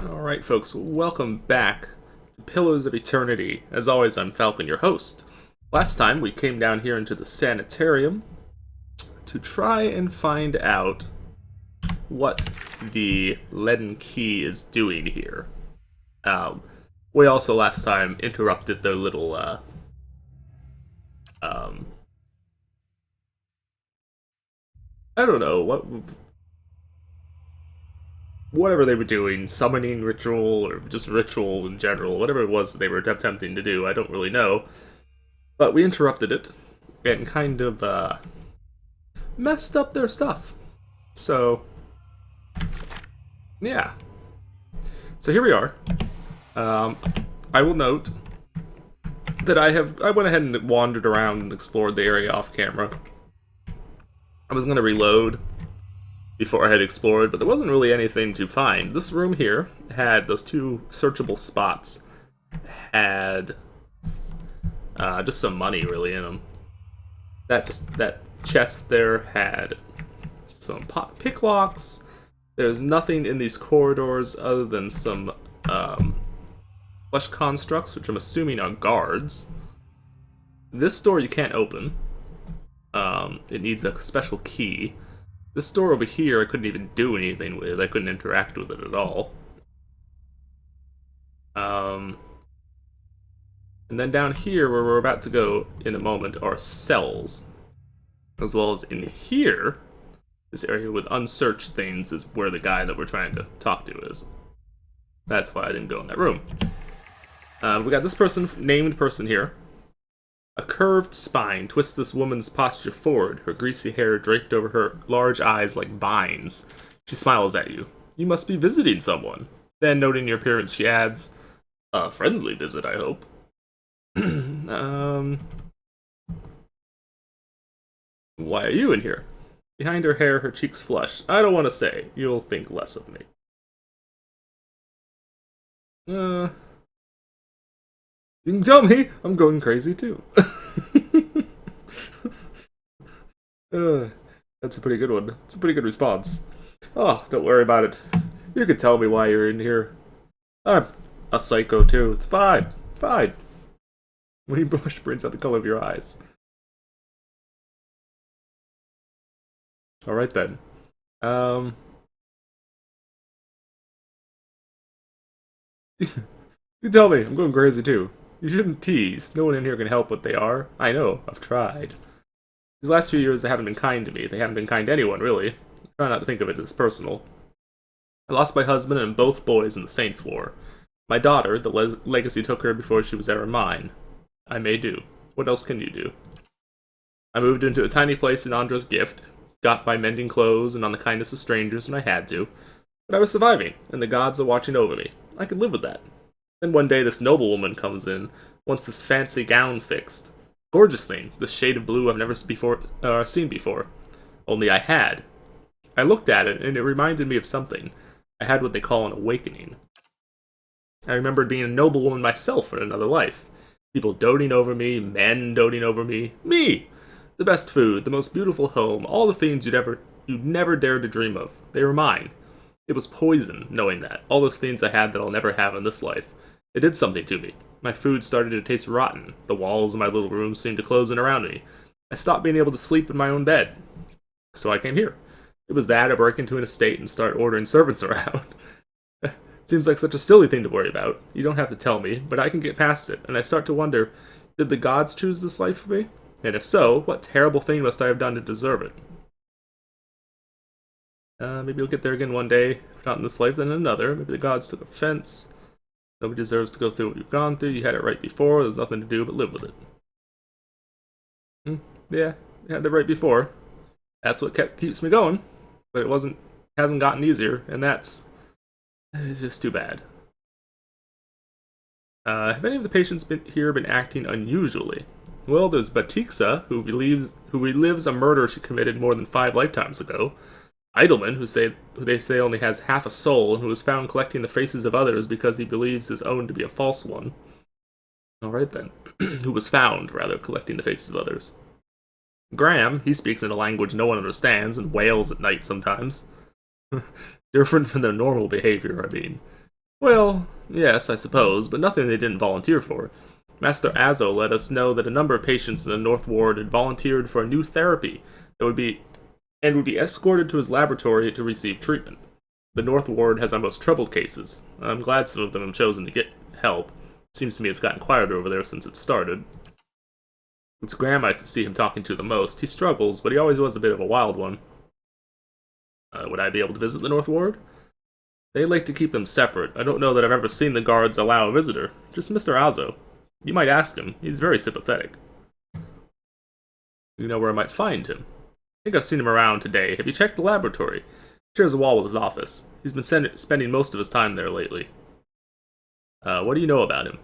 Alright, folks, welcome back to Pillars of Eternity. As always, I'm Falcon, your host. Last time, we came down here into the sanitarium to try and find out what the leaden key is doing here. We also last time interrupted their little, I don't know, whatever they were doing, summoning ritual, or just ritual in general, whatever it was that they were attempting to do, I don't really know. But we interrupted it, and kind of, messed up their stuff. So, yeah. So here we are. I will note that I went ahead and wandered around and explored the area off camera. I was going to reload before I had explored, but there wasn't really anything to find. This room here had those two searchable spots, had just some money really in them. That chest there had some pick locks. There's nothing in these corridors other than some flesh constructs, which I'm assuming are guards. This door you can't open. It needs a special key. This door over here I couldn't even do anything with. I couldn't interact with it at all. And then down here, where we're about to go in a moment, are cells. As well as in here, this area with unsearched things is where the guy that we're trying to talk to is. That's why I didn't go in that room. We got this named person here. A curved spine twists this woman's posture forward, her greasy hair draped over her large eyes like vines. She smiles at you. You must be visiting someone. Then, noting your appearance, she adds, a friendly visit, I hope. Why are you in here? Behind her hair, her cheeks flush. I don't want to say. You'll think less of me. You can tell me I'm going crazy too. That's a pretty good one. It's a pretty good response. Oh, don't worry about it. You can tell me why you're in here. I'm a psycho too. It's fine. Fine. When you blush brings out the color of your eyes. Alright then. You tell me, I'm going crazy too. You shouldn't tease. No one in here can help what they are. I know, I've tried. These last few years they haven't been kind to me. They haven't been kind to anyone, really. I try not to think of it as personal. I lost my husband and both boys in the Saints' War. My daughter, the legacy took her before she was ever mine. I may do. What else can you do? I moved into a tiny place in Andra's gift, got by mending clothes and on the kindness of strangers when I had to. But I was surviving, and the gods are watching over me. I could live with that. Then one day this noblewoman comes in, wants this fancy gown fixed. Gorgeous thing, this shade of blue I've never seen before. Only I had. I looked at it, and it reminded me of something. I had what they call an awakening. I remembered being a noblewoman myself in another life. People doting over me, men doting over me. Me! The best food, the most beautiful home, all the things you'd never dared to dream of. They were mine. It was poison, knowing that. All those things I had that I'll never have in this life. It did something to me. My food started to taste rotten. The walls of my little room seemed to close in around me. I stopped being able to sleep in my own bed. So I came here. It was that, I break into an estate and start ordering servants around. Seems like such a silly thing to worry about. You don't have to tell me, but I can get past it, and I start to wonder, did the gods choose this life for me? And if so, what terrible thing must I have done to deserve it? Maybe you'll get there again one day. If not in this life, then in another. Maybe the gods took offense. Nobody deserves to go through what you've gone through. You had it right before. There's nothing to do but live with it. Yeah, you had it right before. That's what keeps me going. But it hasn't gotten easier, and it's just too bad. Have any of the patients here been acting unusually? Well, there's Batiksa, who relives a murder she committed more than 5 lifetimes ago. Idleman, who they say only has half a soul, and who was found collecting the faces of others because he believes his own to be a false one. Alright then. Who was found, rather, collecting the faces of others. Graham, he speaks in a language no one understands and wails at night sometimes. Different from their normal behavior, I mean. Well, yes, I suppose, but nothing they didn't volunteer for. Master Azo let us know that a number of patients in the North Ward had volunteered for a new therapy that would be escorted to his laboratory to receive treatment. The North Ward has our most troubled cases. I'm glad some of them have chosen to get help. Seems to me it's gotten quieter over there since it started. It's Graham I to see him talking to the most. He struggles, but he always was a bit of a wild one. Would I be able to visit the North Ward? They like to keep them separate. I don't know that I've ever seen the guards allow a visitor. Just Mr. Azo. You might ask him. He's very sympathetic. You know where I might find him? I think I've seen him around today. Have you checked the laboratory? He shares a wall with his office. He's been spending most of his time there lately. What do you know about him?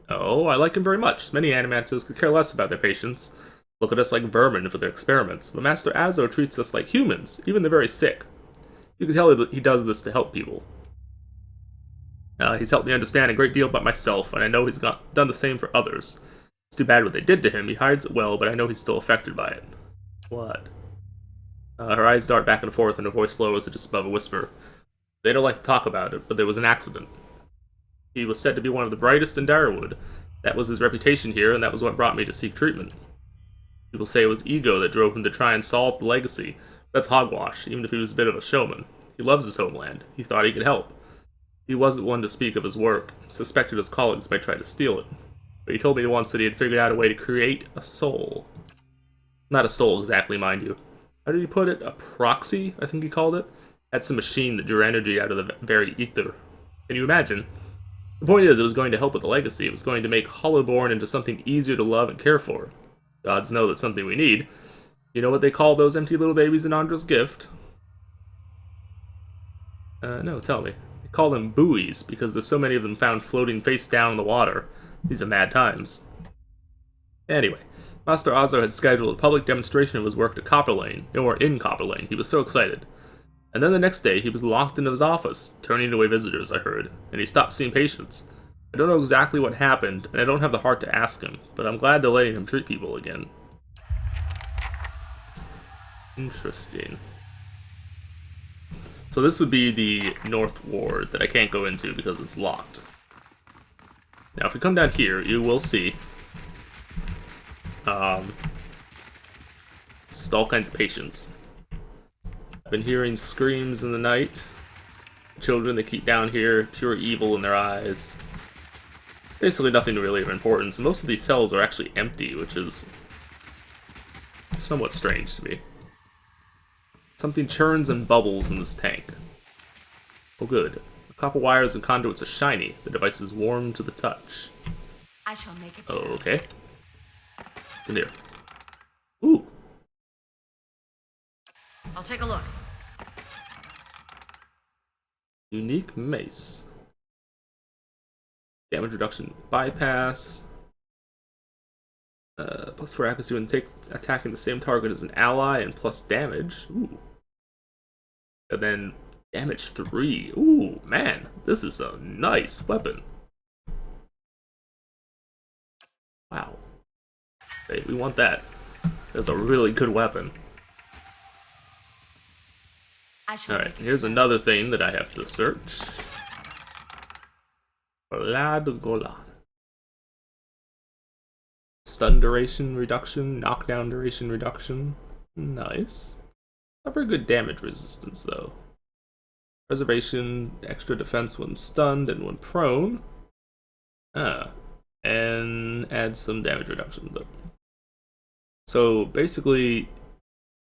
Oh, I like him very much. Many animators could care less about their patients. Look at us like vermin for their experiments. But Master Azo treats us like humans, even the very sick. You can tell he does this to help people. He's helped me understand a great deal about myself, and I know he's done the same for others. It's too bad what they did to him. He hides it well, but I know he's still affected by it. What? Her eyes dart back and forth, and her voice lowers to just above a whisper. They don't like to talk about it, but there was an accident. He was said to be one of the brightest in Dyrwood. That was his reputation here, and that was what brought me to seek treatment. People say it was ego that drove him to try and solve the legacy. That's hogwash, even if he was a bit of a showman. He loves his homeland. He thought he could help. He wasn't one to speak of his work, suspected his colleagues might try to steal it. But he told me once that he had figured out a way to create a soul. Not a soul exactly, mind you. How did he put it? A proxy, I think he called it? That's a machine that drew energy out of the very ether. Can you imagine? The point is, it was going to help with the legacy. It was going to make Hollowborn into something easier to love and care for. Gods know that's something we need. You know what they call those empty little babies in Andra's gift? No, tell me. They call them buoys, because there's so many of them found floating face down in the water. These are mad times. Anyway, Master Azo had scheduled a public demonstration of his work to Copperlane, or in Copperlane. He was so excited. And then the next day, he was locked into his office, turning away visitors, I heard, and he stopped seeing patients. I don't know exactly what happened, and I don't have the heart to ask him, but I'm glad they're letting him treat people again. Interesting. So this would be the North Ward that I can't go into because it's locked. Now if we come down here, you will see just all kinds of patients. I've been hearing screams in the night. Children they keep down here, pure evil in their eyes. Basically nothing really of importance. Most of these cells are actually empty, which is somewhat strange to me. Something churns and bubbles in this tank. Oh good. The copper wires and conduits are shiny. The device is warm to the touch. I shall make it. Okay. What's in here? Ooh. I'll take a look. Unique mace. Damage reduction bypass. Plus 4 accuracy when attacking the same target as an ally, and plus damage. Ooh. And then damage 3. Ooh, man, this is a nice weapon. Wow. Hey, we want that. That's a really good weapon. Alright, here's another thing that I have to search. Lad Golan. Stun duration reduction, knockdown duration reduction. Nice. Not very good damage resistance, though. Preservation, extra defense when stunned and when prone. And add some damage reduction, though. So, basically,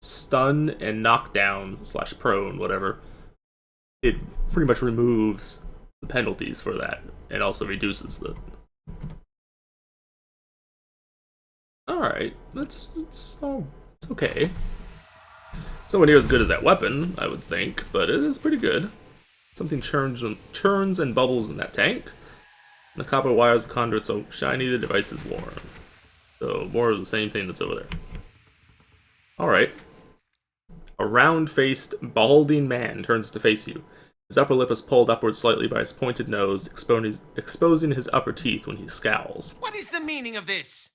stun and knockdown / prone, whatever, it pretty much removes the penalties for that, and also reduces the... Alright, it's okay. It's nowhere near as good as that weapon, I would think, but it is pretty good. Something churns and bubbles in that tank. The copper wires and conduits so shiny, the device is warm. So, more of the same thing that's over there. Alright. A round-faced, balding man turns to face you. His upper lip is pulled upward slightly by his pointed nose, exposing his upper teeth when he scowls. What is the meaning of this?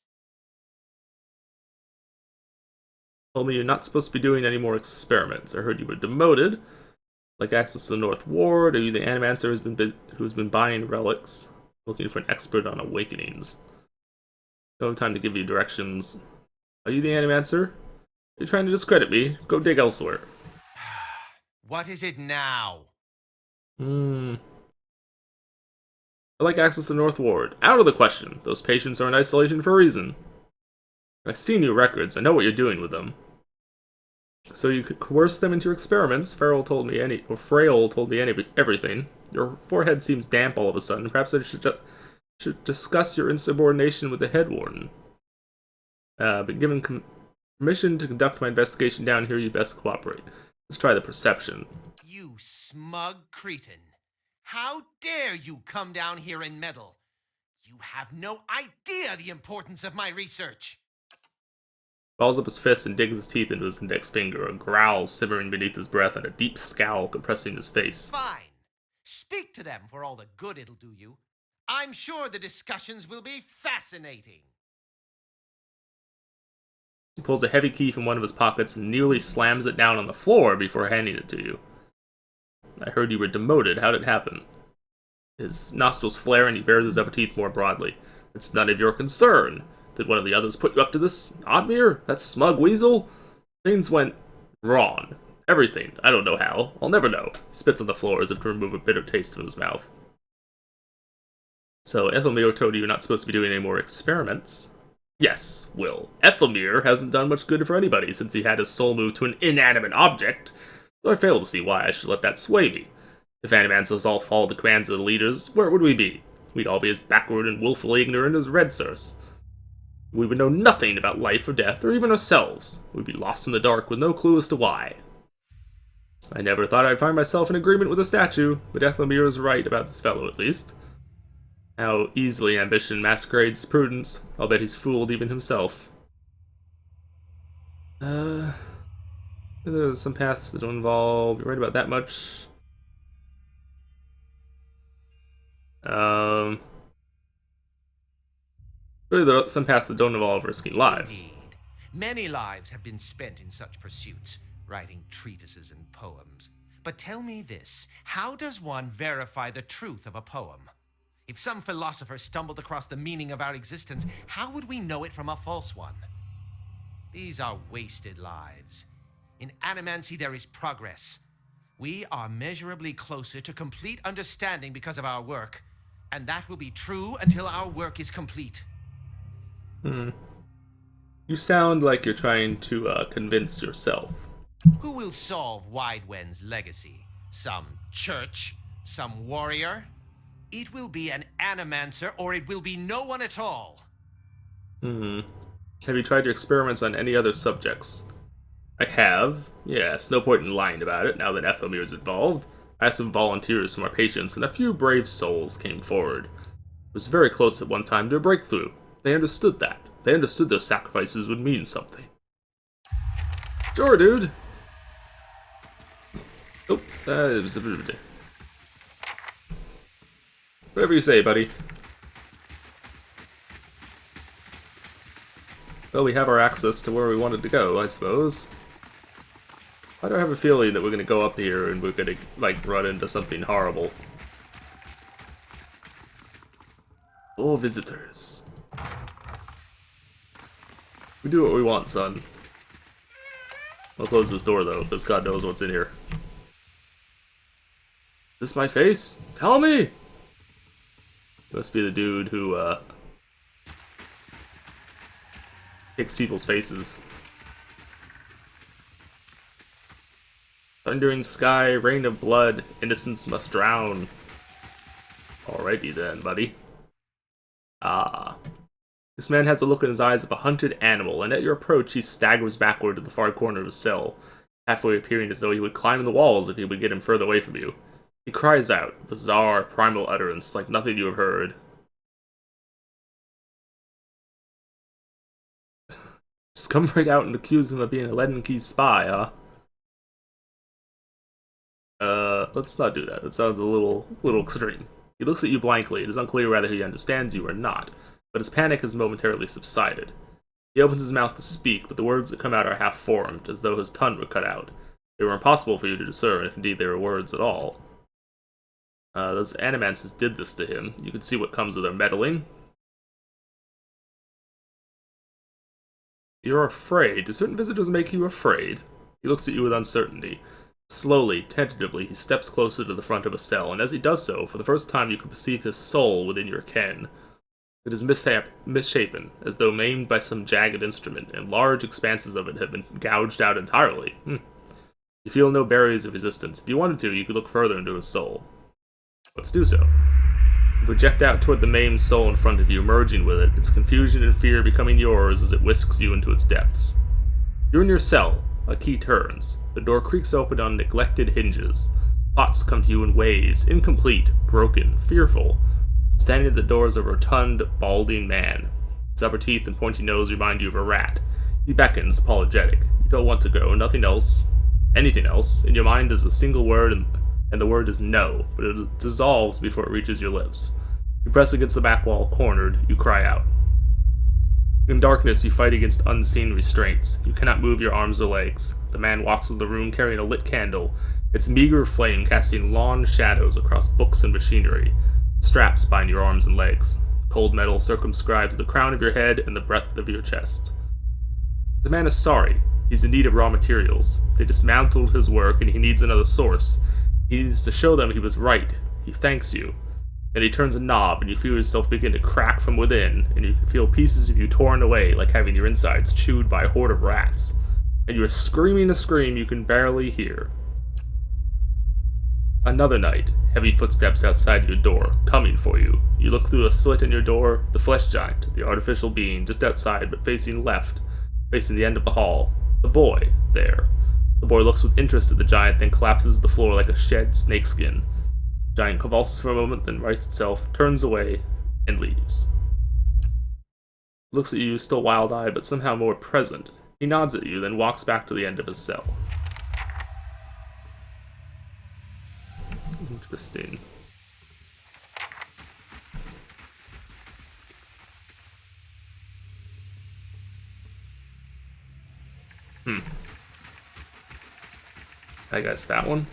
Told me you're not supposed to be doing any more experiments. I heard you were demoted. Like access to the North Ward, are you the animancer who's been buying relics, looking for an expert on awakenings. No time to give you directions. Are you the Animancer? You're trying to discredit me? Go dig elsewhere. What is it now? I'd like access to North Ward. Out of the question. Those patients are in isolation for a reason. I've seen your records. I know what you're doing with them. So you could coerce them into your experiments. Frail told me everything. Your forehead seems damp all of a sudden. Perhaps I should discuss your insubordination with the head warden. But given permission to conduct my investigation down here, you best cooperate. Let's try the perception. You smug cretin. How dare you come down here and meddle? You have no idea the importance of my research. Balls up his fist and digs his teeth into his index finger, a growl simmering beneath his breath and a deep scowl compressing his face. Fine. Speak to them for all the good it'll do you. I'm sure the discussions will be fascinating. He pulls a heavy key from one of his pockets and nearly slams it down on the floor before handing it to you. I heard you were demoted. How'd it happen? His nostrils flare and he bares his upper teeth more broadly. It's none of your concern. Did one of the others put you up to this? Oddmere? That smug weasel? Things went wrong. Everything. I don't know how. I'll never know. He spits on the floor as if to remove a bitter taste from his mouth. So, Ethelmere told you you're not supposed to be doing any more experiments. Yes, Will. Ethelmere hasn't done much good for anybody since he had his soul moved to an inanimate object, so I fail to see why I should let that sway me. If Animancers all followed the commands of the leaders, where would we be? We'd all be as backward and willfully ignorant as Red Source. We would know nothing about life or death, or even ourselves. We'd be lost in the dark with no clue as to why. I never thought I'd find myself in agreement with a statue, but Ethelmere is right about this fellow at least. How easily ambition masquerades prudence. I'll bet he's fooled even himself. There's some paths that don't involve... You're right about that much. Really, there are some paths that don't involve risking lives. Indeed. Many lives have been spent in such pursuits, writing treatises and poems. But tell me this, how does one verify the truth of a poem? If some philosopher stumbled across the meaning of our existence, how would we know it from a false one? These are wasted lives. In Animancy, there is progress. We are measurably closer to complete understanding because of our work, and that will be true until our work is complete. You sound like you're trying to convince yourself. Who will solve Widewen's legacy? Some church? Some warrior? It will be an Animancer, or it will be no one at all. Have you tried your experiments on any other subjects? I have. Yes, no point in lying about it now that Ethelmere is involved. I asked some volunteers from our patients, and a few brave souls came forward. It was very close at one time to a breakthrough. They understood that. They understood those sacrifices would mean something. Sure, dude. Oh, that was a bit of a day. Whatever you say, buddy. Well, we have our access to where we wanted to go, I suppose. Why do I have a feeling that we're gonna go up here and we're gonna, like, run into something horrible? Oh, visitors. We do what we want, son. I'll close this door, though, because God knows what's in here. Is this my face? Tell me! Must be the dude who, picks people's faces. Thundering sky, rain of blood, innocence must drown. Alrighty then, buddy. Ah. This man has the look in his eyes of a hunted animal, and at your approach he staggers backward to the far corner of his cell, halfway appearing as though he would climb the walls if you would get him further away from you. He cries out, bizarre, primal utterance, like nothing you have heard. Just come right out and accuse him of being a Leaden Key spy, huh? Let's not do that. That sounds a little extreme. He looks at you blankly. It is unclear whether he understands you or not, but his panic has momentarily subsided. He opens his mouth to speak, but the words that come out are half-formed, as though his tongue were cut out. They were impossible for you to discern, if indeed they were words at all. Those animancers did this to him. You can see what comes of their meddling. You're afraid. Do certain visitors make you afraid? He looks at you with uncertainty. Slowly, tentatively, he steps closer to the front of a cell, and as he does so, for the first time you can perceive his soul within your ken. It is misshapen, as though maimed by some jagged instrument, and large expanses of it have been gouged out entirely. You feel no barriers of resistance. If you wanted to, you could look further into his soul. Let's do so. You project out toward the maimed soul in front of you, merging with it, its confusion and fear becoming yours as it whisks you into its depths. You're in your cell. A key turns. The door creaks open on neglected hinges. Thoughts come to you in waves, incomplete, broken, fearful. Standing at the door is a rotund, balding man. His upper teeth and pointy nose remind you of a rat. He beckons, apologetic. You don't want to go, nothing else. Anything else. In your mind is a single word, and the word is no, but it dissolves before it reaches your lips. You press against the back wall, cornered. You cry out. In darkness, you fight against unseen restraints. You cannot move your arms or legs. The man walks into the room carrying a lit candle, its meager flame casting long shadows across books and machinery. Straps bind your arms and legs. Cold metal circumscribes the crown of your head and the breadth of your chest. The man is sorry. He's in need of raw materials. They dismantled his work and he needs another source. He needs to show them he was right. He thanks you. Then he turns a knob, and you feel yourself begin to crack from within, and you can feel pieces of you torn away, like having your insides chewed by a horde of rats. And you are screaming a scream you can barely hear. Another night, heavy footsteps outside your door, coming for you. You look through a slit in your door, the flesh giant, the artificial being, just outside, but facing left, facing the end of the hall. The boy, there. The boy looks with interest at the giant, then collapses to the floor like a shed snakeskin. Giant convulses for a moment, then rights itself, turns away, and leaves. Looks at you, still wild-eyed, but somehow more present. He nods at you, then walks back to the end of his cell. Interesting. I guess that one.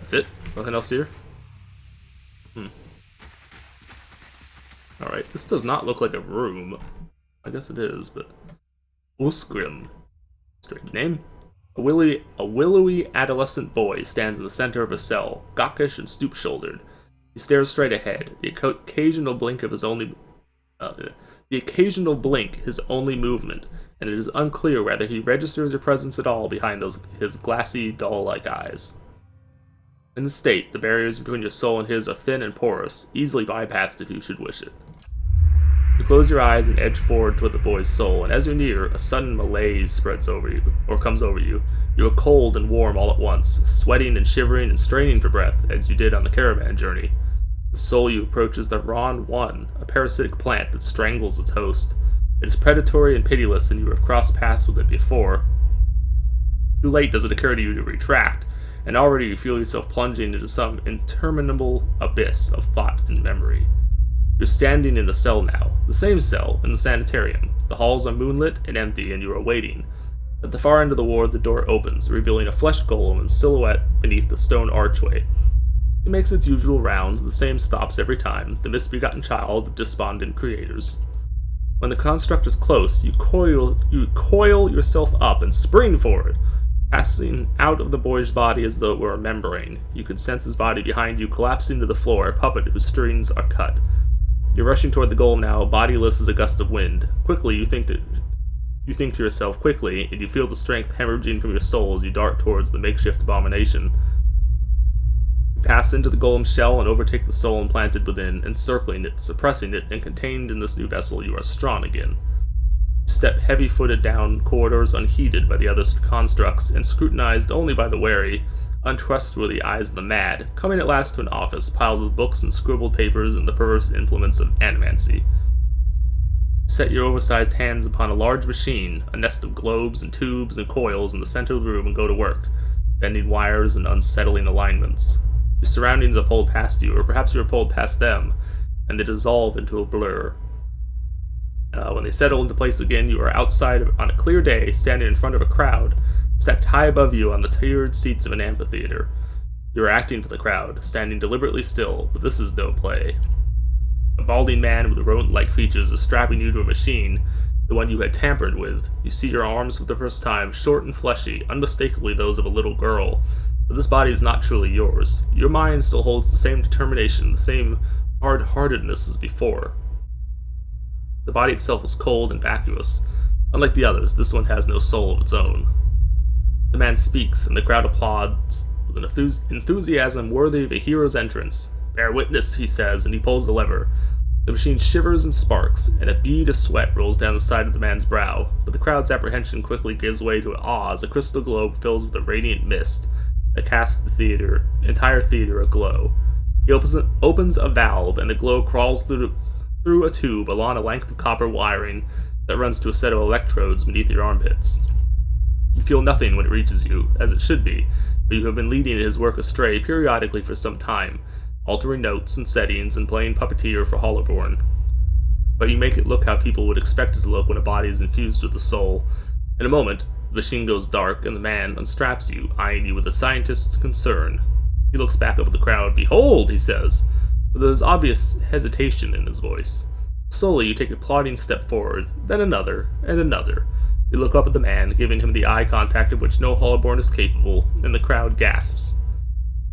That's it? There's nothing else here? Alright, this does not look like a room. I guess it is, but... Usgrim. Strange name. A willowy adolescent boy stands in the center of a cell, gawkish and stoop-shouldered. He stares straight ahead, the occasional blink his only movement, and it is unclear whether he registers your presence at all behind his glassy, doll-like eyes. In this state, the barriers between your soul and his are thin and porous, easily bypassed if you should wish it. You close your eyes and edge forward toward the boy's soul, and as you near, a sudden malaise spreads over you, or comes over you. You are cold and warm all at once, sweating and shivering and straining for breath, as you did on the caravan journey. The soul you approach is the Ron 1, a parasitic plant that strangles its host. It is predatory and pitiless, and you have crossed paths with it before. Too late does it occur to you to retract, and already you feel yourself plunging into some interminable abyss of thought and memory. You're standing in a cell now, the same cell, in the sanitarium. The halls are moonlit and empty, and you are waiting. At the far end of the ward, the door opens, revealing a flesh golem in silhouette beneath the stone archway. It makes its usual rounds, the same stops every time, the misbegotten child of despondent creators. When the construct is close, you coil yourself up and spring forward, passing out of the boy's body as though it were a membrane. You can sense his body behind you collapsing to the floor, a puppet whose strings are cut. You're rushing toward the golem now, bodiless as a gust of wind. Quickly, you think to yourself quickly, and you feel the strength hemorrhaging from your soul as you dart towards the makeshift abomination. You pass into the golem's shell and overtake the soul implanted within, encircling it, suppressing it, and contained in this new vessel, you are strong again. You step heavy-footed down corridors unheeded by the other constructs, and scrutinized only by the wary, untrustworthy eyes of the mad, coming at last to an office piled with books and scribbled papers and the perverse implements of animancy. Set your oversized hands upon a large machine, a nest of globes and tubes and coils in the center of the room, and go to work, bending wires and unsettling alignments. Your surroundings are pulled past you, or perhaps you are pulled past them, and they dissolve into a blur. When they settle into place again, you are outside on a clear day, standing in front of a crowd, stacked high above you on the tiered seats of an amphitheater. You are acting for the crowd, standing deliberately still, but this is no play. A balding man with rodent-like features is strapping you to a machine, the one you had tampered with. You see your arms for the first time, short and fleshy, unmistakably those of a little girl. But this body is not truly yours. Your mind still holds the same determination, the same hard-heartedness as before. The body itself is cold and vacuous. Unlike the others, this one has no soul of its own. The man speaks, and the crowd applauds with an enthusiasm worthy of a hero's entrance. "Bear witness," he says, and he pulls the lever. The machine shivers and sparks, and a bead of sweat rolls down the side of the man's brow, but the crowd's apprehension quickly gives way to awe as a crystal globe fills with a radiant mist that casts the entire theater aglow. He opens a valve, and the glow crawls through a tube along a length of copper wiring that runs to a set of electrodes beneath your armpits. You feel nothing when it reaches you, as it should be, but you have been leading his work astray periodically for some time, altering notes and settings and playing puppeteer for Hollowborn. But you make it look how people would expect it to look when a body is infused with the soul. In a moment, the machine goes dark and the man unstraps you, eyeing you with a scientist's concern. He looks back up at the crowd. "Behold," he says, but there's obvious hesitation in his voice. Slowly, you take a plodding step forward, then another, and another. You look up at the man, giving him the eye contact of which no Hollowborn is capable, and the crowd gasps.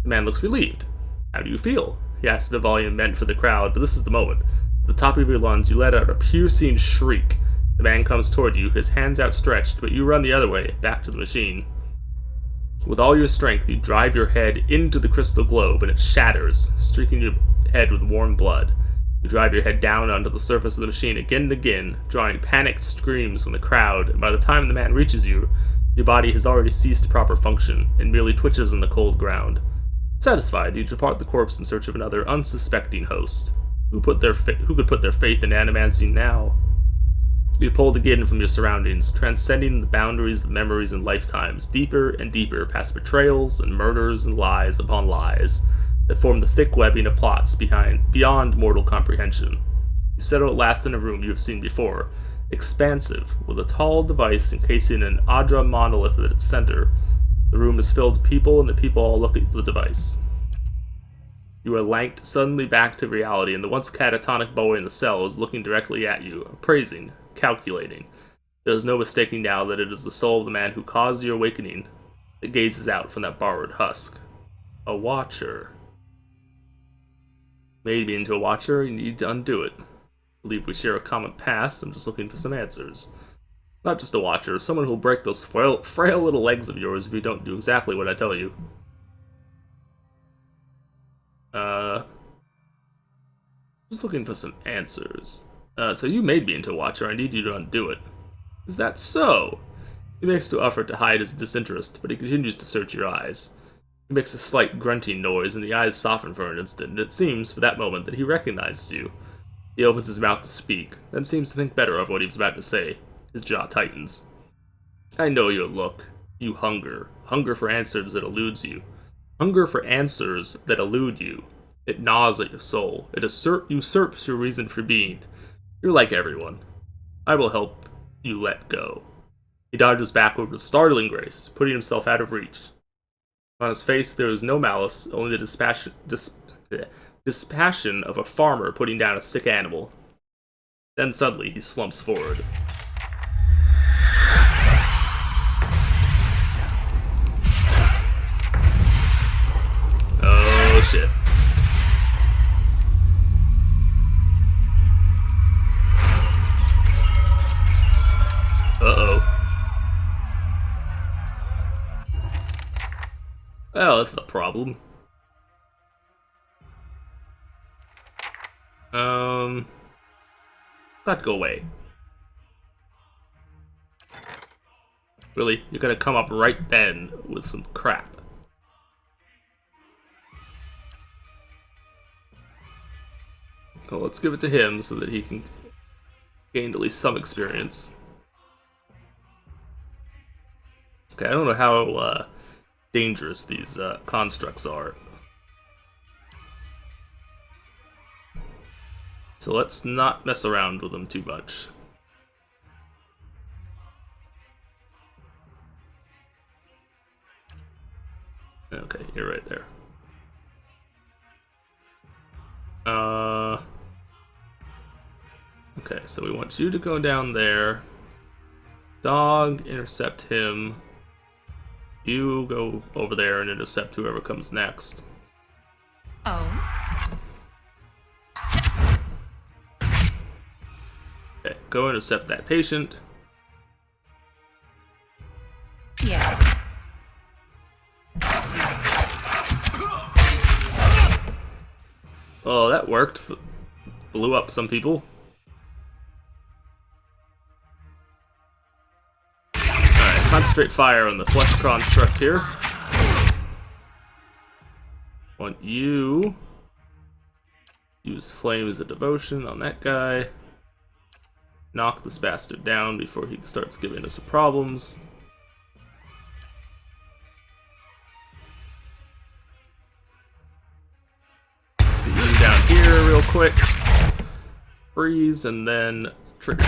The man looks relieved. "How do you feel?" he asks in a volume meant for the crowd, but this is the moment. At the top of your lungs, you let out a piercing shriek. The man comes toward you, his hands outstretched, but you run the other way, back to the machine. With all your strength, you drive your head into the crystal globe, and it shatters, streaking your head with warm blood. You drive your head down onto the surface of the machine again and again, drawing panicked screams from the crowd, and by the time the man reaches you, your body has already ceased proper function, and merely twitches on the cold ground. Satisfied, you depart the corpse in search of another unsuspecting host. Who could put their faith in animancy now? You pulled again from your surroundings, transcending the boundaries of memories and lifetimes, deeper and deeper past betrayals and murders and lies upon lies that form the thick webbing of plots beyond mortal comprehension. You settle at last in a room you have seen before, expansive, with a tall device encasing an Adra monolith at its center. The room is filled with people, and the people all look at the device. You are lanked suddenly back to reality, and the once catatonic boy in the cell is looking directly at you, appraising, calculating. There is no mistaking now that it is the soul of the man who caused your awakening that gazes out from that borrowed husk. A watcher. Made me into a watcher, you need to undo it. I believe we share a common past, I'm just looking for some answers. Not just a watcher, someone who'll break those frail little legs of yours if you don't do exactly what I tell you. Just looking for some answers. So you made me into a watcher, I need you to undo it. Is that so? He makes no effort to hide his disinterest, but he continues to search your eyes. He makes a slight grunting noise, and the eyes soften for an instant, and it seems, for that moment, that he recognizes you. He opens his mouth to speak, then seems to think better of what he was about to say. His jaw tightens. "I know your look. You hunger. Hunger for answers that eludes you. Hunger for answers that elude you. It gnaws at your soul. It usurps your reason for being. You're like everyone. I will help you let go." He dodges backward with startling grace, putting himself out of reach. On his face there is no malice, only the dispassion of a farmer putting down a sick animal. Then suddenly he slumps forward. Oh shit. Uh-oh. Well, this is a problem. That go away. Really? You're gonna come up right then with some crap. Well, let's give it to him so that he can gain at least some experience. Okay, I don't know how dangerous these constructs are. So let's not mess around with them too much. Okay, you're right there. Okay, so we want you to go down there. Dog, intercept him. You go over there and intercept whoever comes next. Oh. Okay, go intercept that patient. Yeah. Oh, that worked. Blew up some people. Alright, concentrate fire on the flesh construct here. Want you use flame as a devotion on that guy. Knock this bastard down before he starts giving us problems. Let's get you down here real quick. Freeze and then trigger.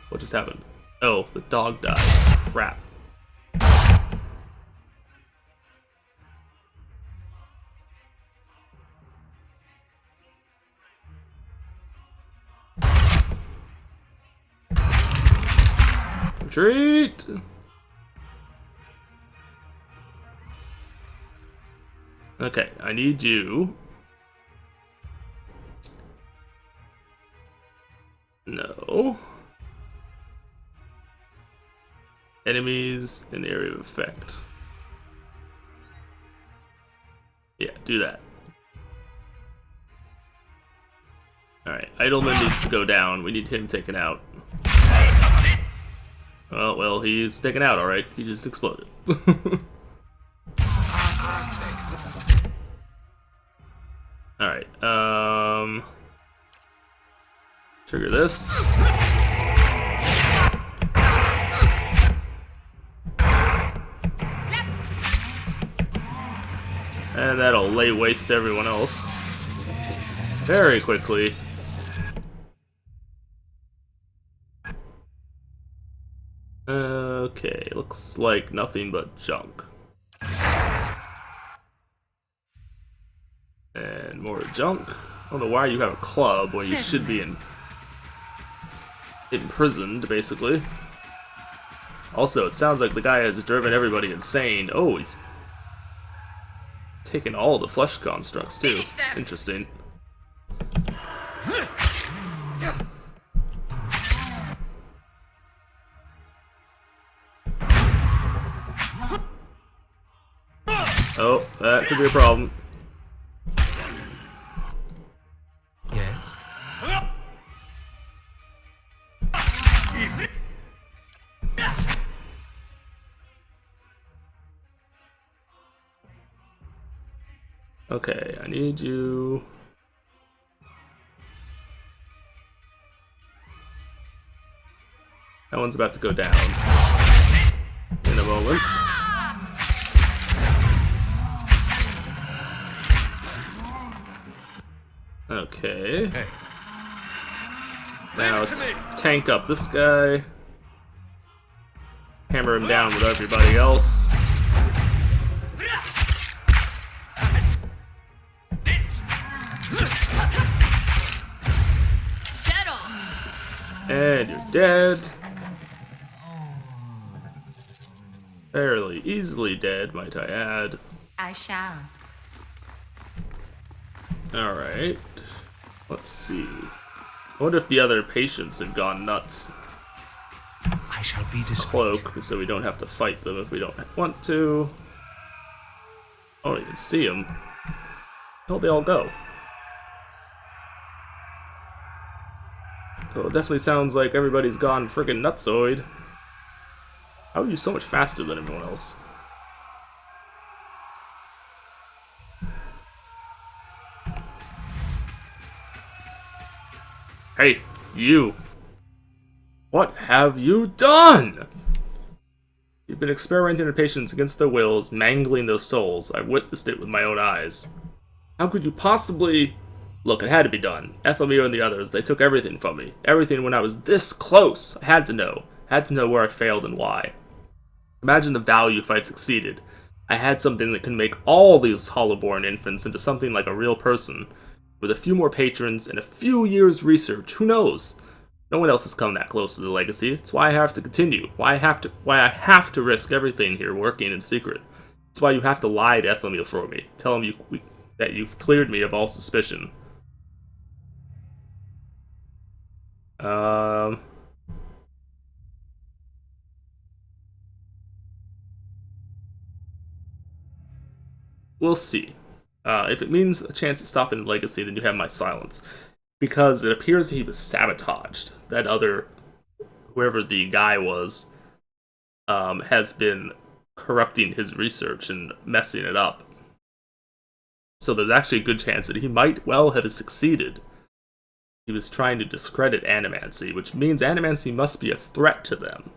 What just happened? Oh, the dog died. Crap. Retreat! Okay, I need you. No. Enemies in the area of effect. Yeah, do that. Alright, Idleman needs to go down. We need him taken out. Oh, well, he's taken out, alright. He just exploded. Alright, trigger this. And that'll lay waste to everyone else. Very quickly. Okay, looks like nothing but junk. And more junk. I don't know why you have a club when you should be imprisoned, basically. Also, it sounds like the guy has driven everybody insane. Oh, he's taken all the flesh constructs, too. Interesting. Oh, that could be a problem. Yes? Okay, I need you. That one's about to go down in a moment. Okay. Hey. Now tank up this guy. Hammer him down with everybody else. And you're dead. Fairly easily dead, might I add. I shall. Alright. Let's see. I wonder if the other patients have gone nuts. I shall be discreet. Cloak, so we don't have to fight them if we don't want to. I don't even see them. Where'd they all go? Oh, it definitely sounds like everybody's gone friggin' nutsoid. How are you so much faster than everyone else? Hey, you! What have you done? You've been experimenting on patients against their wills, mangling their souls. I witnessed it with my own eyes. How could you possibly... Look, it had to be done. Ethelmir and the others, they took everything from me. Everything when I was this close. I had to know. Had to know where I failed and why. Imagine the value if I'd succeeded. I had something that can make all these Hollowborn infants into something like a real person. With a few more patrons and a few years' research, who knows? No one else has come that close to the legacy. It's why I have to continue. Why I have to risk everything here working in secret. It's why you have to lie to Ethelmiel for me. Tell him that you've cleared me of all suspicion. We'll see. If it means a chance at stopping the legacy, then you have my silence. Because it appears he was sabotaged. That other, whoever the guy was, has been corrupting his research and messing it up. So there's actually a good chance that he might well have succeeded. He was trying to discredit Animancy, which means Animancy must be a threat to them.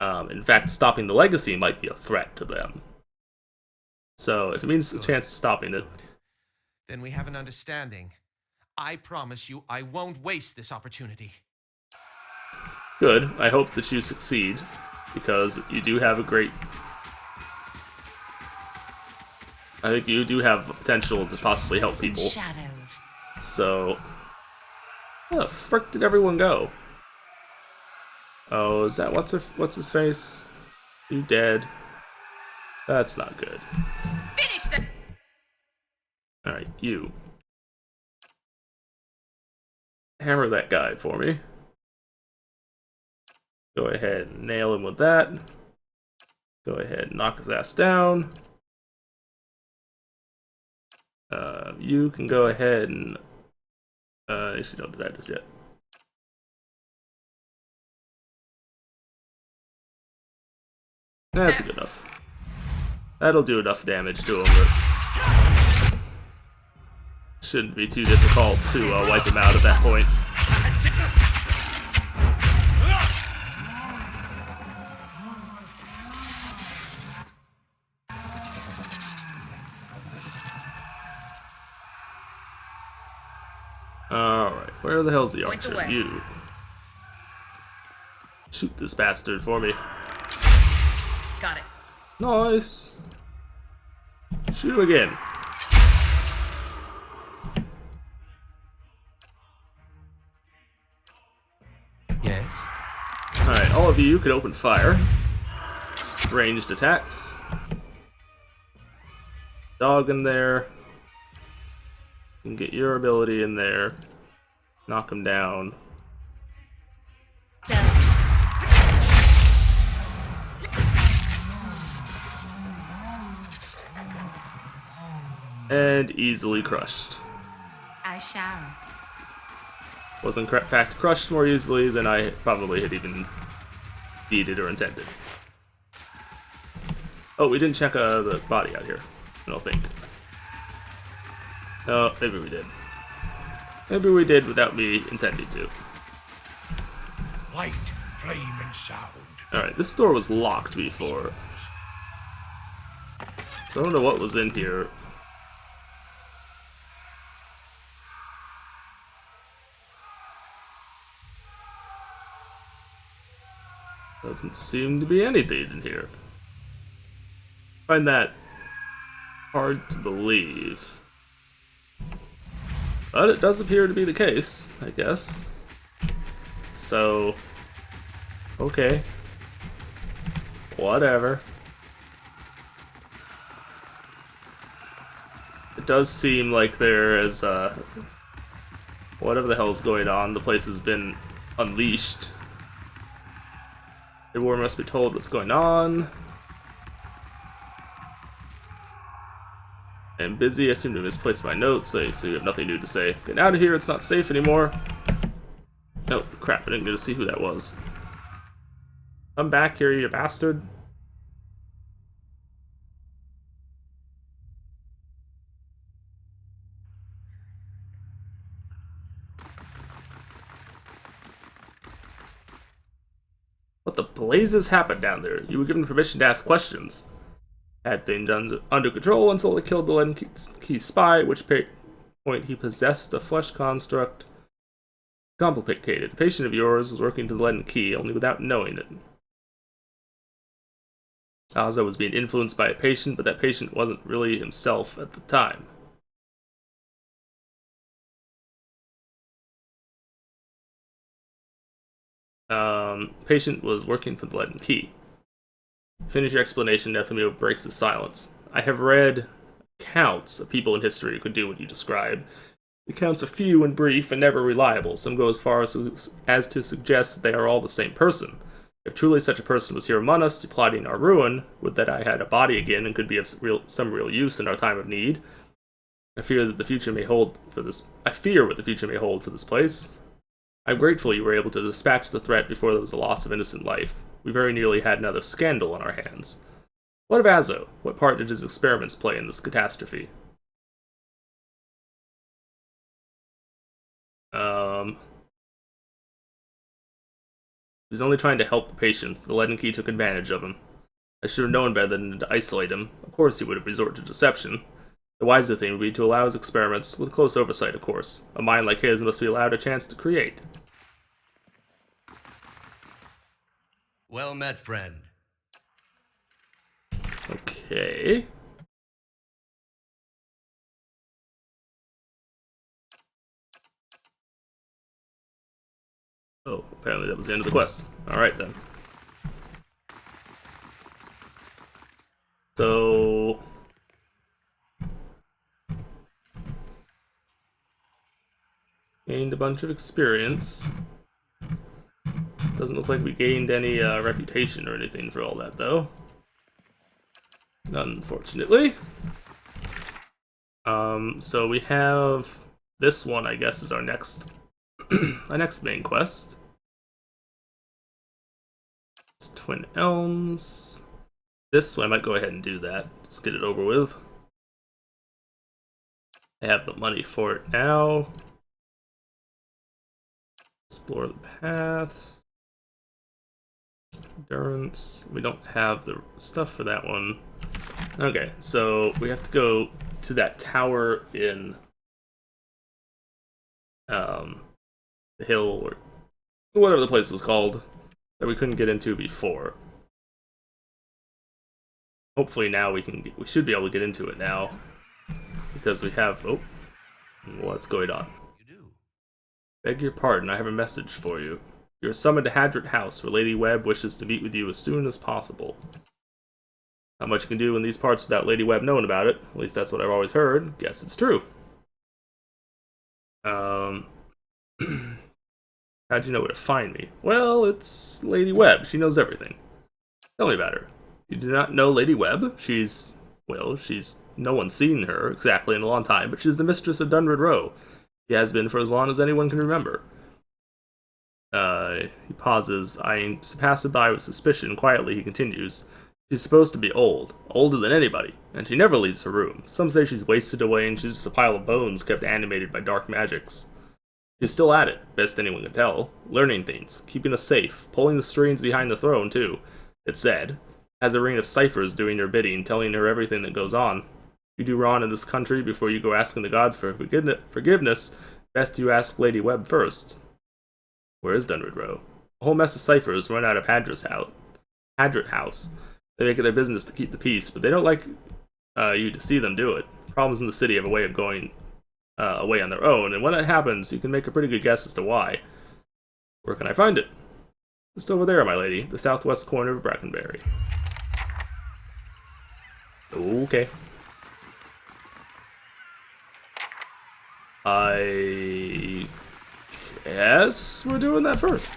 In fact, stopping the legacy might be a threat to them. So, if it means a chance of stopping it... Then we have an understanding. I promise you I won't waste this opportunity. Good. I hope that you succeed, because you do have a great... I think you do have potential to possibly help people. Shadows. So... Where the frick did everyone go? Oh, is that what's his face? You dead? That's not good. Finish them. Alright, you. Hammer that guy for me. Go ahead and nail him with that. Go ahead and knock his ass down. You can go ahead and... actually don't do that just yet. That's good enough. That'll do enough damage to him that shouldn't be too difficult to wipe him out at that point. Alright, where the hell's the archer? You. Shoot this bastard for me. Got it. Nice. Shoot him again. Yes? Alright, all of you can open fire. Ranged attacks. Dog in there. You can get your ability in there. Knock him down. Done. And easily crushed. I shall. Was in fact crushed more easily than I probably had even needed or intended. Oh, we didn't check the body out here. I don't think. No, maybe we did. Maybe we did without me intending to. Light, flame, and sound. Alright, this door was locked before. So I don't know what was in here. Doesn't seem to be anything in here. I find that hard to believe. But it does appear to be the case, I guess. So, okay. Whatever. It does seem like there is, whatever the hell's going on, the place has been unleashed. Everyone must be told what's going on. I'm busy. I seem to misplace my notes, so you have nothing new to say. Get out of here. It's not safe anymore. Oh, crap. I didn't get to see who that was. Come back here, you bastard. What the blazes happened down there? You were given permission to ask questions. Had things under control until they killed the Len Key spy, at which point he possessed a flesh construct. Complicated. A patient of yours was working for the Len Key, only without knowing it. Azo was being influenced by a patient, but that patient wasn't really himself at the time. Patient was working for the Leaden Key. Finish your explanation, Nethemio breaks the silence. I have read accounts of people in history who could do what you describe. The accounts are few and brief and never reliable. Some go as far as to suggest that they are all the same person. If truly such a person was here among us, plotting our ruin, would that I had a body again and could be of some real use in our time of need. I fear what the future may hold for this place. I'm grateful you were able to dispatch the threat before there was a loss of innocent life. We very nearly had another scandal on our hands. What of Azo? What part did his experiments play in this catastrophe? He was only trying to help the patients. The Leaden Key took advantage of him. I should have known better than to isolate him. Of course he would have resorted to deception. The wiser thing would be to allow his experiments, with close oversight, of course. A mind like his must be allowed a chance to create. Well met, friend. Okay. Oh, apparently that was the end of the quest. Alright then. So... gained a bunch of experience. Doesn't look like we gained any reputation or anything for all that, though. Unfortunately. So we have this one, I guess, is our next our next main quest. It's Twin Elms. This one I might go ahead and do that. Just get it over with. I have the money for it now. Explore the paths. Endurance. We don't have the stuff for that one. Okay, so we have to go to that tower in the hill or whatever the place was called that we couldn't get into before. Hopefully now we should be able to get into it now because we have what's going on? You do. Beg your pardon, I have a message for you. You are summoned to Hadrit House, where Lady Webb wishes to meet with you as soon as possible. Not much you can do in these parts without Lady Webb knowing about it. At least that's what I've always heard. Guess it's true. How'd you know where to find me? Well, it's Lady Webb. She knows everything. Tell me about her. You do not know Lady Webb? No one's seen her exactly in a long time, but she's the mistress of Dunred Row. She has been for as long as anyone can remember. He pauses, eyeing passerby with suspicion. Quietly, he continues. She's supposed to be old, older than anybody, and she never leaves her room. Some say she's wasted away and she's just a pile of bones kept animated by dark magics. She's still at it, best anyone can tell, learning things, keeping us safe, pulling the strings behind the throne, too. It's said. Has a ring of ciphers doing her bidding, telling her everything that goes on. You do wrong in this country before you go asking the gods for forgiveness, best you ask Lady Webb first. Where is Dunred Row? A whole mess of ciphers run out of Hadrit House. They make it their business to keep the peace, but they don't like you to see them do it. Problems in the city have a way of going away on their own, and when that happens, you can make a pretty good guess as to why. Where can I find it? Just over there, my lady, the southwest corner of Brackenberry. Okay. I guess we're doing that first.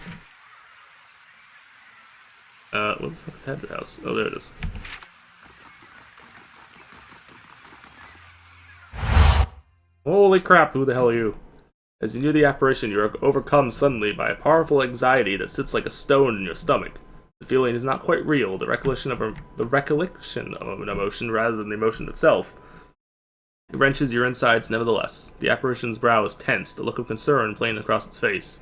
What the fuck is Hadrit House? Oh, there it is. Holy crap, who the hell are you? As you near the apparition, you are overcome suddenly by a powerful anxiety that sits like a stone in your stomach. The feeling is not quite real, the recollection of an emotion rather than the emotion itself. It wrenches your insides nevertheless. The apparition's brow is tense, the look of concern playing across its face.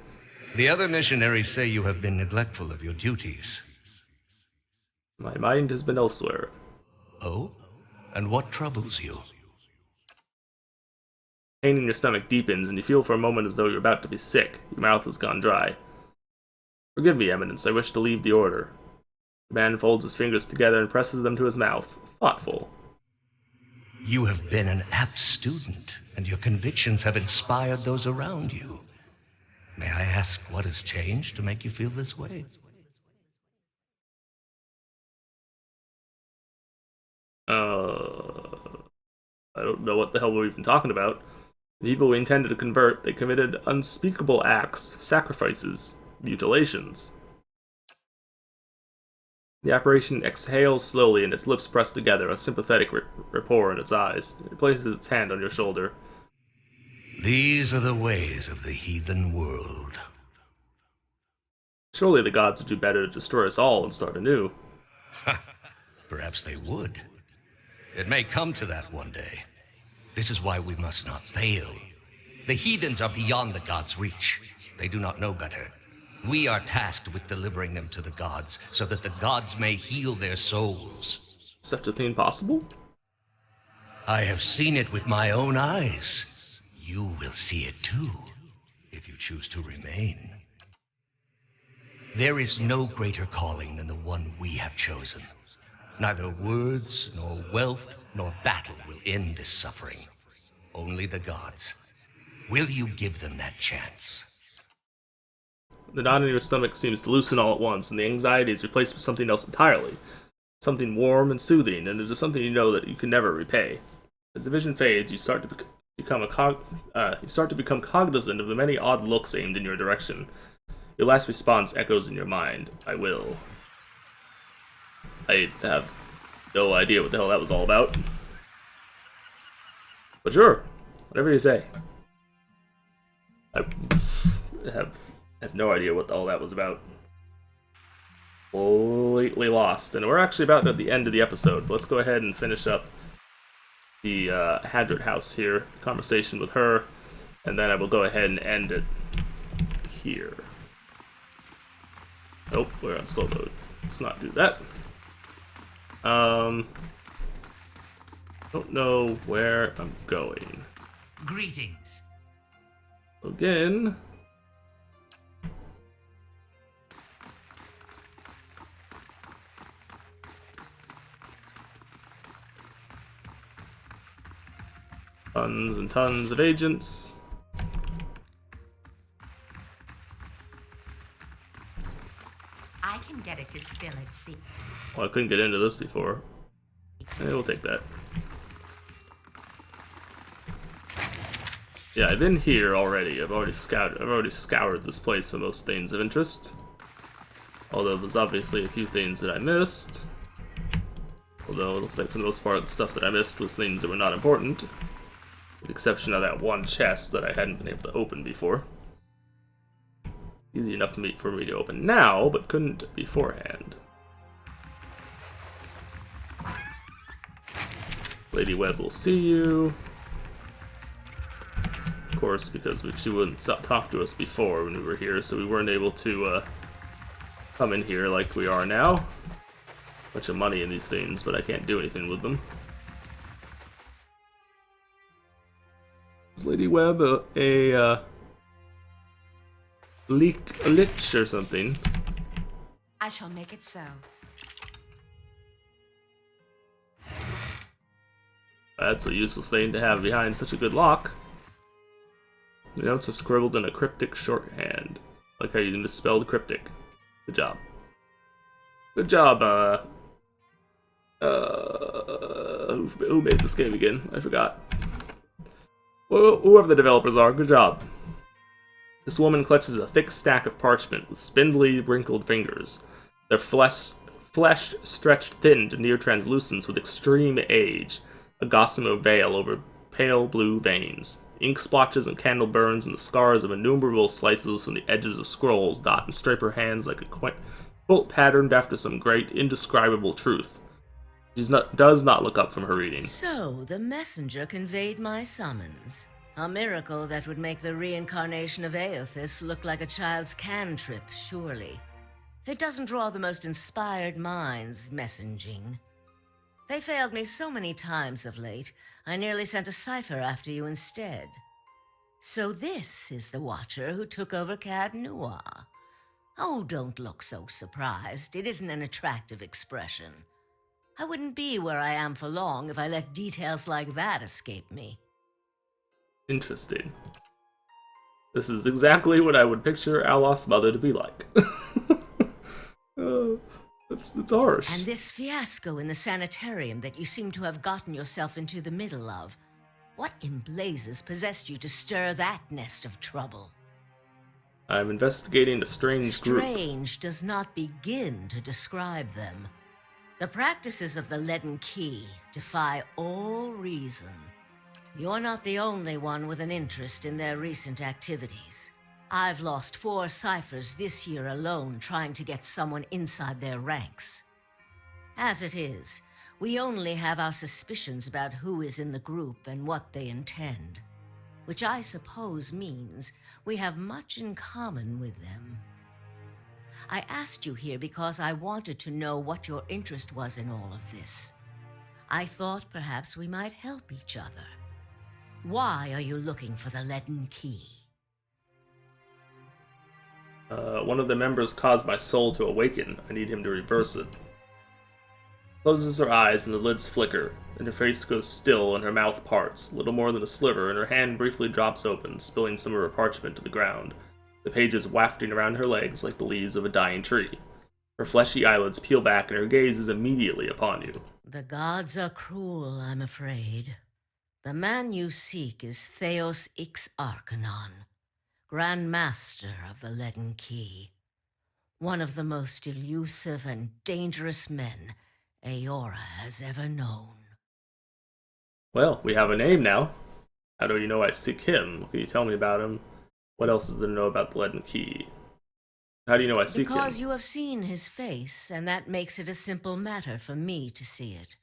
The other missionaries say you have been neglectful of your duties. My mind has been elsewhere. Oh? And what troubles you? Pain in your stomach deepens, and you feel for a moment as though you're about to be sick. Your mouth has gone dry. Forgive me, Eminence, I wish to leave the order. The man folds his fingers together and presses them to his mouth. Thoughtful. You have been an apt student, and your convictions have inspired those around you. May I ask what has changed to make you feel this way? I don't know what the hell we're even talking about. The people we intended to convert, they committed unspeakable acts, sacrifices, mutilations. The apparition exhales slowly and its lips press together, a sympathetic rapport in its eyes. It places its hand on your shoulder. These are the ways of the heathen world. Surely the gods would do better to destroy us all and start anew. Perhaps they would. It may come to that one day. This is why we must not fail. The heathens are beyond the gods' reach. They do not know better. We are tasked with delivering them to the gods, so that the gods may heal their souls. Such a thing possible? I have seen it with my own eyes. You will see it too, if you choose to remain. There is no greater calling than the one we have chosen. Neither words, nor wealth, nor battle will end this suffering. Only the gods. Will you give them that chance? The knot in your stomach seems to loosen all at once, and the anxiety is replaced with something else entirely. Something warm and soothing, and it is something you know that you can never repay. As the vision fades, you start to become cognizant of the many odd looks aimed in your direction. Your last response echoes in your mind. I will. I have no idea what the hell that was all about. But sure, whatever you say. I have no idea what all that was about. Completely lost. And we're actually about at the end of the episode. But let's go ahead and finish up the Hadrit house here, conversation with her, and then I will go ahead and end it here. Nope, we're on slow mode. Let's not do that. Don't know where I'm going. Greetings. Again. Tons and tons of agents. I can get it to spill at sea. Well, I couldn't get into this before. We'll take that. Yeah, I've been here already. I've already scoured this place for most things of interest. Although there's obviously a few things that I missed. Although it looks like for the most part the stuff that I missed was things that were not important. With the exception of that one chest that I hadn't been able to open before. Easy enough for me to open now, but couldn't beforehand. Lady Webb will see you. Of course, because she wouldn't talk to us before when we were here, so we weren't able to come in here like we are now. Bunch of money in these things, but I can't do anything with them. Is Lady Webb a lich or something? I shall make it so. That's a useless thing to have behind such a good lock. The notes are scribbled in a cryptic shorthand. Like how you misspelled cryptic. Good job. Good job, who made this game again? I forgot. Whoever the developers are, good job. This woman clutches a thick stack of parchment with spindly, wrinkled fingers. Their flesh stretched thin to near translucence with extreme age. A gossamer veil over pale blue veins. Ink splotches and candle burns and the scars of innumerable slices from the edges of scrolls dot and stripe her hands like a quilt patterned after some great, indescribable truth. She does not look up from her reading. So, the messenger conveyed my summons. A miracle that would make the reincarnation of Aothis look like a child's cantrip, surely. It doesn't draw the most inspired minds, messaging. They failed me so many times of late, I nearly sent a cipher after you instead. So this is the Watcher who took over Cad Noir. Oh, don't look so surprised. It isn't an attractive expression. I wouldn't be where I am for long if I let details like that escape me. Interesting. This is exactly what I would picture Alos's mother to be like. It's harsh. And this fiasco in the sanitarium that you seem to have gotten yourself into the middle of, what in blazes possessed you to stir that nest of trouble? I'm investigating a strange group. Strange does not begin to describe them. The practices of the Leaden Key defy all reason. You're not the only one with an interest in their recent activities. I've lost 4 ciphers this year alone trying to get someone inside their ranks. As it is, we only have our suspicions about who is in the group and what they intend, which I suppose means we have much in common with them. I asked you here because I wanted to know what your interest was in all of this. I thought perhaps we might help each other. Why are you looking for the Leaden Key? One of the members caused my soul to awaken. I need him to reverse it. Closes her eyes and the lids flicker, and her face goes still and her mouth parts, little more than a sliver, and her hand briefly drops open, spilling some of her parchment to the ground, the pages wafting around her legs like the leaves of a dying tree. Her fleshy eyelids peel back and her gaze is immediately upon you. The gods are cruel, I'm afraid. The man you seek is Theos Ix Arcanon, Grand Master of the Leaden Key. One of the most elusive and dangerous men Eora has ever known. Well, we have a name now. How do you know I seek him? Can you tell me about him? What else is there to know about the Leaden Key? How do you know I seek him? Because you have seen his face, and that makes it a simple matter for me to see it.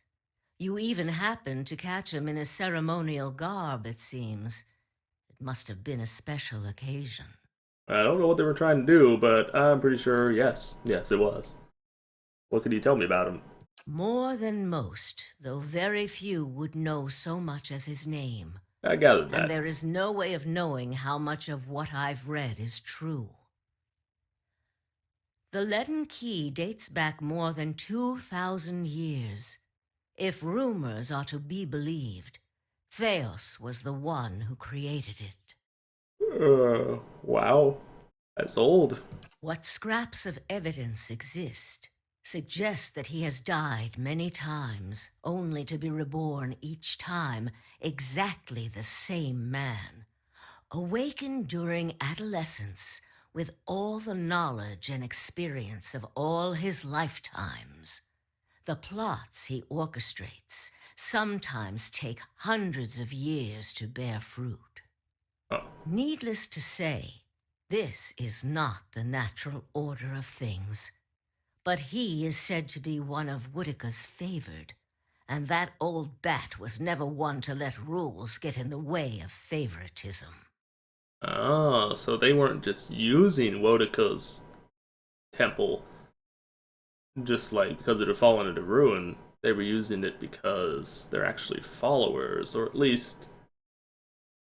You even happened to catch him in his ceremonial garb, it seems. It must have been a special occasion. I don't know what they were trying to do, but I'm pretty sure yes. Yes, it was. What could you tell me about him? More than most, though very few would know so much as his name. I gathered that. And there is no way of knowing how much of what I've read is true. The Leaden Key dates back more than 2,000 years. If rumors are to be believed, Theos was the one who created it. Wow. That's old. What scraps of evidence exist suggest that he has died many times, only to be reborn each time exactly the same man, awakened during adolescence with all the knowledge and experience of all his lifetimes. The plots he orchestrates sometimes take hundreds of years to bear fruit. Oh. Needless to say, this is not the natural order of things. But he is said to be one of Woodica's favored, and that old bat was never one to let rules get in the way of favoritism. Oh, so they weren't just using Woedica's temple just like because it had fallen into ruin. They were using it because they're actually followers, or at least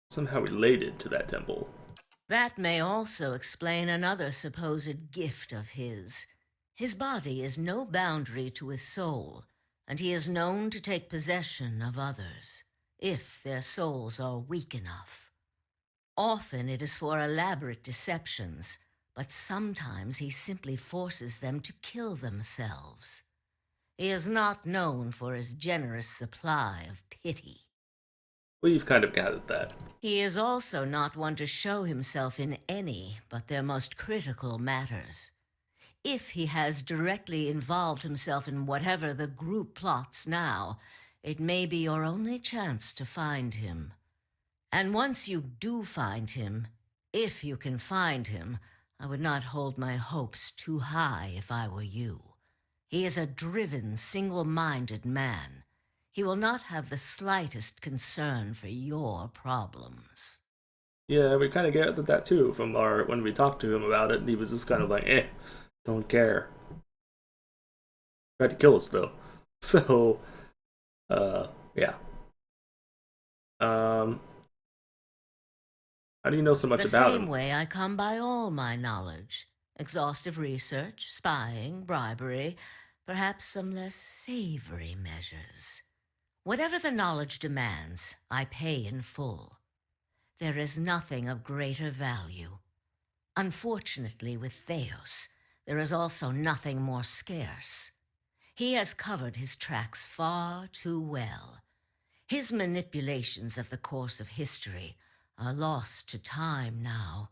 somehow related to that temple. That may also explain another supposed gift of his. His body is no boundary to his soul, and he is known to take possession of others, if their souls are weak enough. Often it is for elaborate deceptions, but sometimes he simply forces them to kill themselves. He is not known for his generous supply of pity. We've kind of gathered that. He is also not one to show himself in any but their most critical matters. If he has directly involved himself in whatever the group plots now, it may be your only chance to find him. And once you do find him, if you can find him, I would not hold my hopes too high if I were you. He is a driven, single-minded man. He will not have the slightest concern for your problems. Yeah, we kind of gathered that too from when we talked to him about it. He was just kind of like, don't care. Tried to kill us though. So, yeah. How do you know so much about him? The same way I come by all my knowledge, Exhaustive research, spying, bribery, perhaps some less savory measures. Whatever the knowledge demands, I pay in full. There is nothing of greater value. Unfortunately, with Theos, there is also nothing more scarce. He has covered his tracks far too well. His manipulations of the course of history are lost to time now,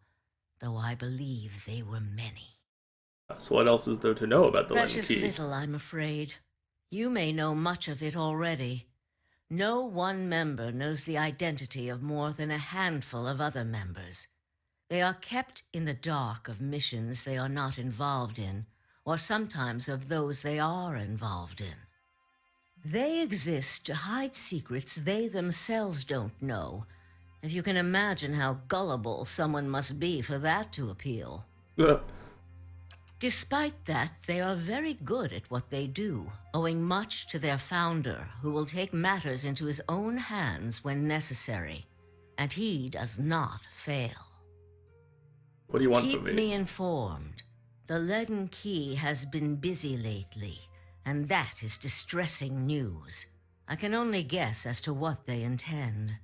though I believe they were many. So what else is there to know about the Leaden Precious Key? little, I'm afraid. You may know much of it already. No one member knows the identity of more than a handful of other members. They are kept in the dark of missions they are not involved in, or sometimes of those they are involved in. They exist to hide secrets they themselves don't know, if you can imagine how gullible someone must be for that to appeal. Despite that, they are very good at what they do, owing much to their founder, who will take matters into his own hands when necessary, and he does not fail. What do you want Keep from me? me informed. The Leaden Key has been busy lately, and that is distressing news. I can only guess as to what they intend.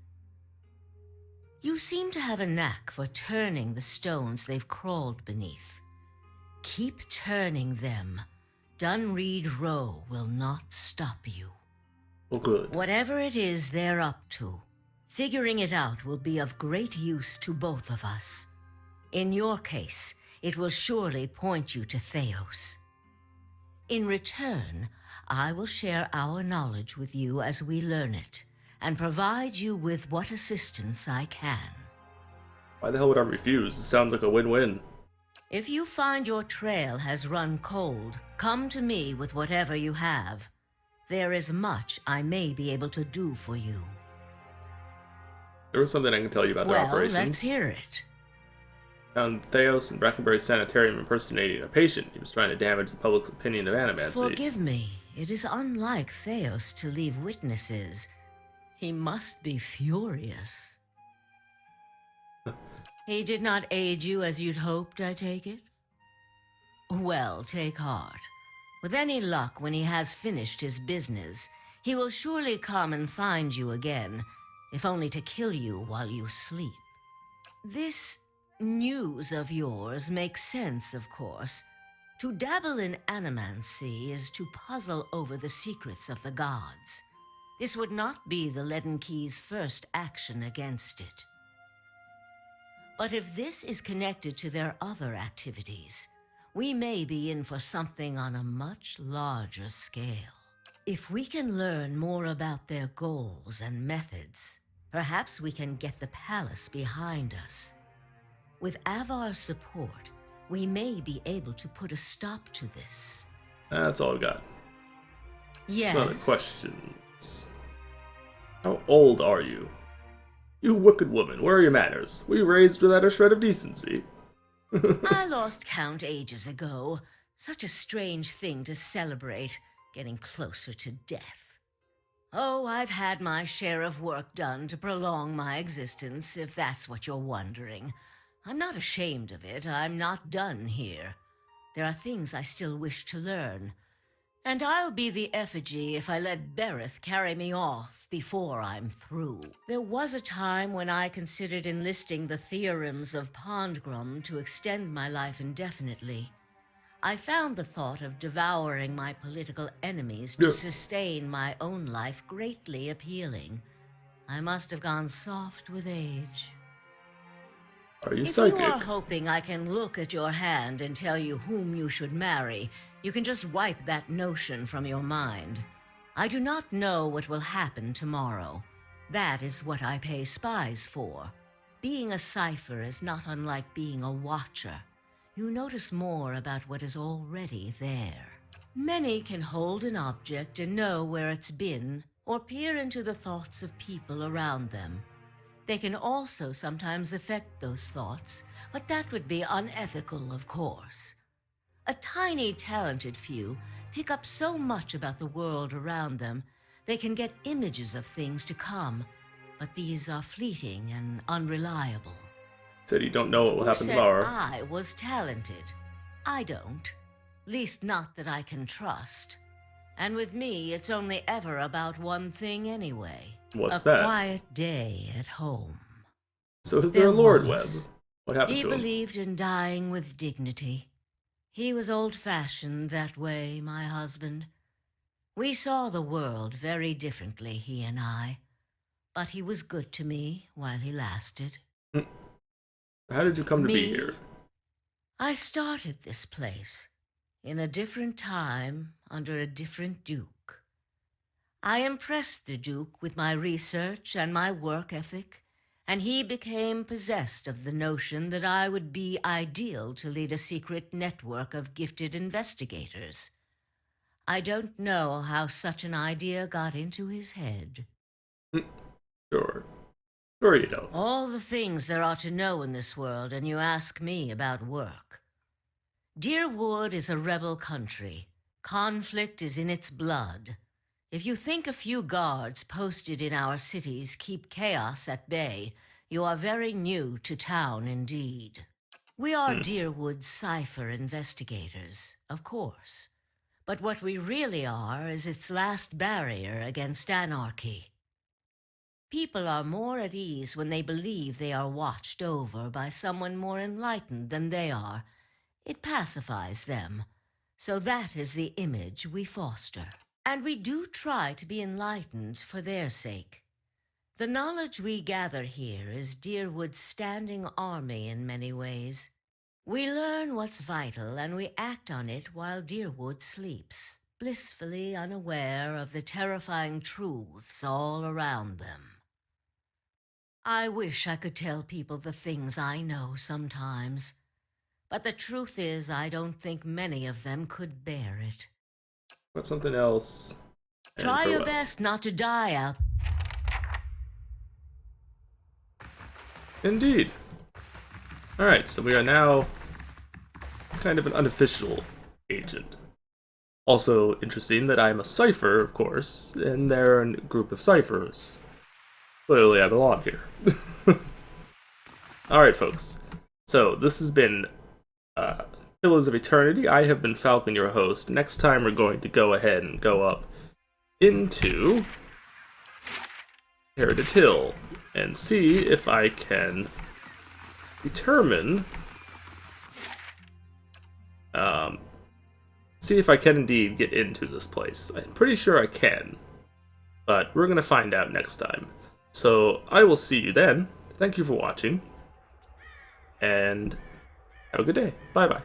You seem to have a knack for turning the stones they've crawled beneath. Keep turning them. Dunreed Row will not stop you. Oh, good. Whatever it is they're up to, figuring it out will be of great use to both of us. In your case, it will surely point you to Theos. In return, I will share our knowledge with you as we learn it, and provide you with what assistance I can. Why the hell would I refuse? It sounds like a win-win. If you find your trail has run cold, come to me with whatever you have. There is much I may be able to do for you. There was something I can tell you about their Well, operations. let's hear it. Found Theos in Brackenbury Sanitarium impersonating a patient. He was trying to damage the public's opinion of animancy. Forgive me. It is unlike Theos to leave witnesses. He must be furious. He did not aid you as you'd hoped, I take it? Well, take heart. With any luck, when he has finished his business, he will surely come and find you again, if only to kill you while you sleep. This news of yours makes sense, of course. To dabble in animancy is to puzzle over the secrets of the gods. This would not be the Leaden Key's first action against it. But if this is connected to their other activities, we may be in for something on a much larger scale. If we can learn more about their goals and methods, perhaps we can get the palace behind us. With Avar's support, we may be able to put a stop to this. That's all I got. Yes. Some other questions. How old are you? You wicked woman, where are your manners? Were you raised without a shred of decency? I lost count ages ago. Such a strange thing to celebrate, getting closer to death. Oh, I've had my share of work done to prolong my existence, if that's what you're wondering. I'm not ashamed of it. I'm not done here. There are things I still wish to learn. And I'll be the effigy if I let Berith carry me off before I'm through. There was a time when I considered enlisting the theorems of Pondgrum to extend my life indefinitely. I found the thought of devouring my political enemies to sustain my own life greatly appealing. I must have gone soft with age. Are you If psychic? you are hoping I can look at your hand and tell you whom you should marry, you can just wipe that notion from your mind. I do not know what will happen tomorrow. That is what I pay spies for. Being a cipher is not unlike being a watcher. You notice more about what is already there. Many can hold an object and know where it's been, or peer into the thoughts of people around them. They can also sometimes affect those thoughts, but that would be unethical, of course. A tiny, talented few pick up so much about the world around them, they can get images of things to come, but these are fleeting and unreliable. Said you don't know what will Who happen said tomorrow. I was talented? I don't. Least not that I can trust. And with me, it's only ever about one thing anyway. What's a that? Quiet day at home. So is there a Lord Webb? was. What happened He to him? believed in dying with dignity. He was old-fashioned that way, my husband. We saw the world very differently, he and I. But he was good to me while he lasted. How did you come to be Me? here? I started this place in a different time under a different duke. I impressed the duke with my research and my work ethic, and he became possessed of the notion that I would be ideal to lead a secret network of gifted investigators. I don't know how such an idea got into his head. Sure. Sure you don't. All the things there are to know in this world, and you ask me about work. Deerwood is a rebel country. Conflict is in its blood. If you think a few guards posted in our cities keep chaos at bay, you are very new to town indeed. We are Deerwood's cipher investigators, of course. But what we really are is its last barrier against anarchy. People are more at ease when they believe they are watched over by someone more enlightened than they are. It pacifies them. So that is the image we foster. And we do try to be enlightened for their sake. The knowledge we gather here is Deerwood's standing army in many ways. We learn what's vital and we act on it while Deerwood sleeps, blissfully unaware of the terrifying truths all around them. I wish I could tell people the things I know sometimes, but the truth is I don't think many of them could bear it. Got something else. And Try your farewell. best not to die out. Indeed. Alright, so we are now kind of an unofficial agent. Also interesting that I'm a cipher, of course, and they're a group of ciphers. Clearly I belong here. Alright, folks. So, this has been Pillars of Eternity. I have been Falcon, your host. Next time we're going to go ahead and go up into Heritage Hill and see if I can determine, see if I can indeed get into this place. I'm pretty sure I can, but we're gonna find out next time. So I will see you then. Thank you for watching, and have a good day. Bye bye.